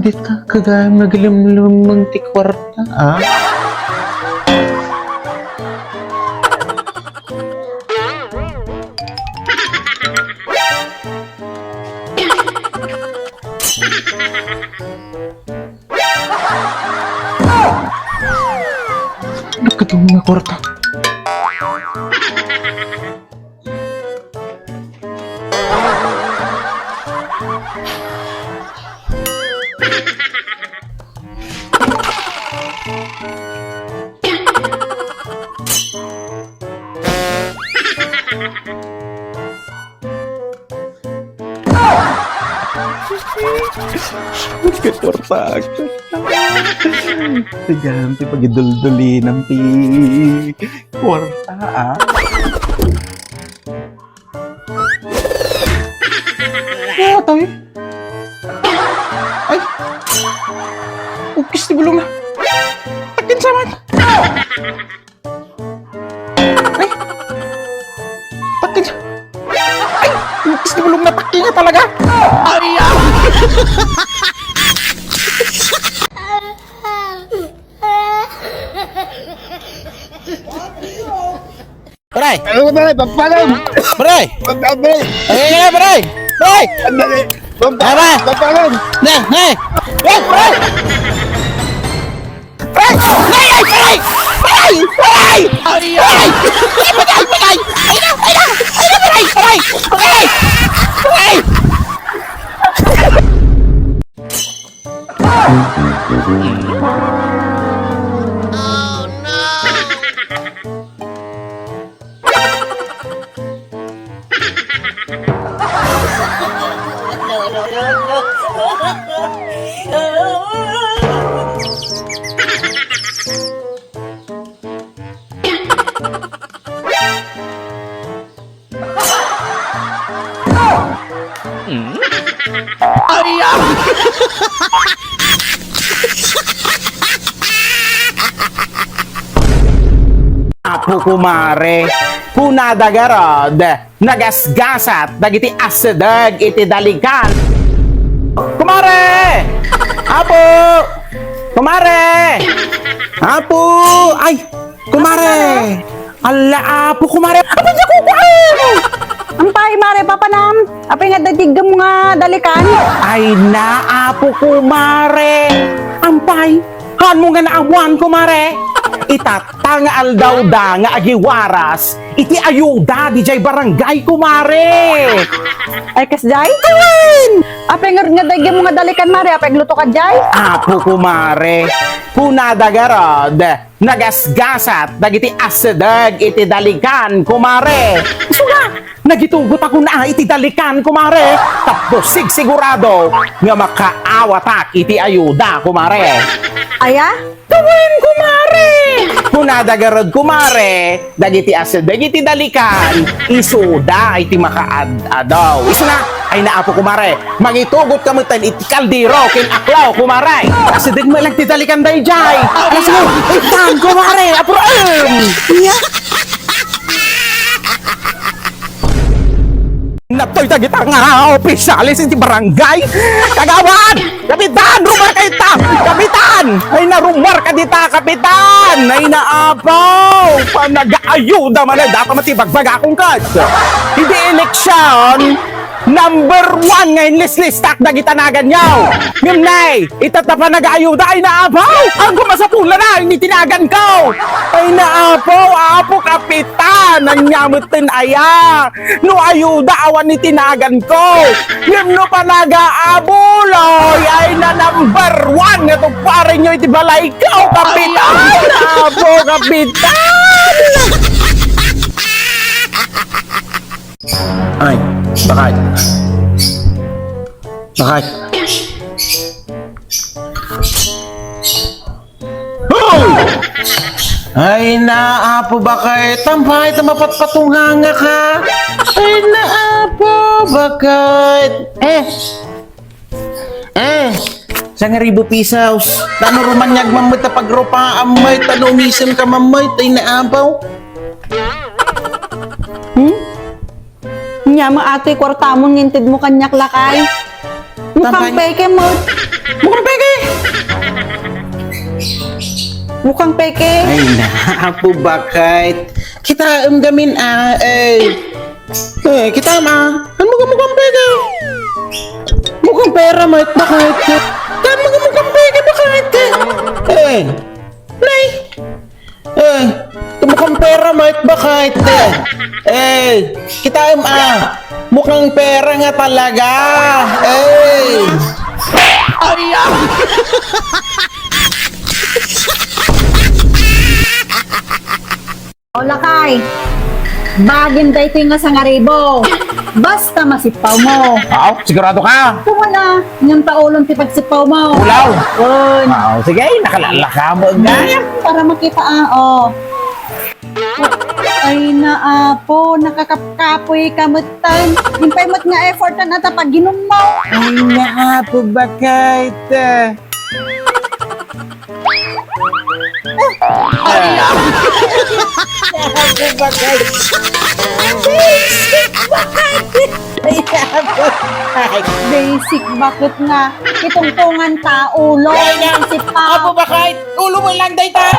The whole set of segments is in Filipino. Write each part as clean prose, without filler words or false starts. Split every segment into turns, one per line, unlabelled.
Dit ka kagaya magalimlimang tikwarta, ah? Ano ka itong mga kwarta? Bakit kwarta? Tiganti pagidul-duli ng kwarta, ah? Ano tayo? Ay! Ukis di bulong na! Takin sa man! Ay! Takin sa... Ay! Ukis di bulong na takin nga talaga! Ay!
Pre!
Ano ba? Pampalam!
Pre!
Pampalam!
Ay, nga, pre! Pre!
Andali!
Tara!
Pampalam!
Ne! Ne! Pre! Pre! Pre! Nay! Ay! Pre! Pre! Pre! Ay! Ay! Patay! Patay! Ay na! Ay na! Ay na! Pre! Pre! Pre! Pre! Apo kumare, kunadagarod, nagasgasat, dagiti asedag, iti dalikan. Kumare! Apo! Kumare! Apo! Ay! Kumare! Ala, apo kumare! Apo niya kukuin!
Ampay, mare, papanam. Apay nga dadigam mo nga dalikan.
Ay na, apo kumare! Ampay! Han mo nga naawan kumare! Itatanga aldaw da nga agiwaras, iti ayuda di jay barangay kumare!
Ay, kasjay? Kawin! Apay nga dadigam mo nga dalikan, mare. Apay gluto ka, jay?
Apo kumare, kunadagarod, nagasgasat, dagiti asedag, iti dalikan kumare! Suga! Nagitugot ako na iti dalikan kumare! Tapos sigurado nga makaawatak iti ayuda kumare!
Aya?
Gawin kumare! Kunadagarod kumare, dagiti ased, dagiti dalikan, isuda iti makaad-adaw. Isu na, ay naapo kumare, mangitugot kamutan iti kaldero, kinaklaw kumare. Asedag mo lang ti dalikan day jay. Kasi mo, itan kumare, apuraan! Natoy tagita nga opisyalis iti barangay. Kagawan! Kapitan! Rumar ka ita! Kapitan! Ay narumar ka dita, kapitan! Ay naapaw! Panag-ayuda man ay dapat matibagbaga akong kad. Hindi eleksyon! Number 1 ngayon list-listak na gitanagan nyo! Ngimnay! Itatapa nag-ayuda ay naapaw! Ang gumasapula na! Hindi tinagan ko! Ay naapaw! Apo kapitan! Nanyamutin aya! No ayuda awan ni tinagan ko! Ngimno pa nag-aabuloy! Ay na number 1! Ito pare nyo itibalay ko! Kapitan! Apo kapitan! Ay, bakit? Bakit? Oh! Ay, naapo bakit? Tampay, tamapatpatunganga ka. Ay, naapo bakit? Sa nga ribo pisaws. Tano rumanyag mamay tapagrupa amay. Tano umisim ka mamay. Tay naapaw.
Nya mga ato'y kwarta mo ngintid mo kanyak lakay. Mukhang peke mo.
Mukhang peke.
Mukhang peke.
Ay na, po bakit? Kita gamin kita ano mukhang peke? Mukhang pera mate, bakit? Mukhang peke, bakit? Nay. Mukhang pera mate, bakit? Kita mukhang pera nga talaga.
O lakay. Bagin day ito nga sa ngaribo. Basta masipaw mo.
Sigurado ka?
Kung wala, yung taulong ti pagsipaw mo.
Ulaw.
Yun.
Sige, nakalala ka mo gaya.
Para makita Ay naapo, nakakapkapoy kamutan. Himpay mo't nga effort na ata pag ginom mo.
Ay na po bakit?
Basic, bakit nga? Kitungtungan ta, ulo. Sipaw.
bakit? Ulo mo lang day ta.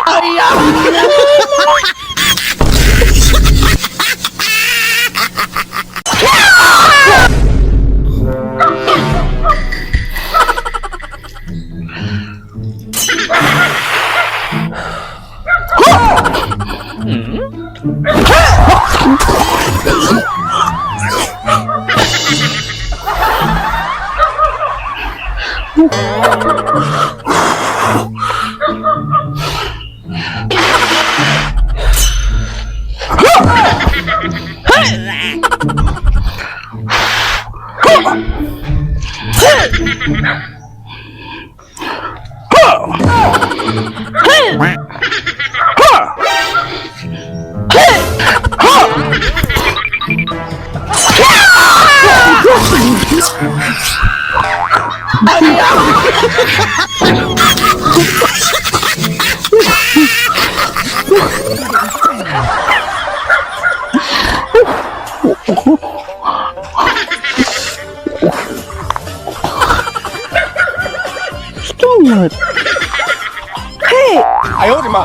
Ayaw, di ba?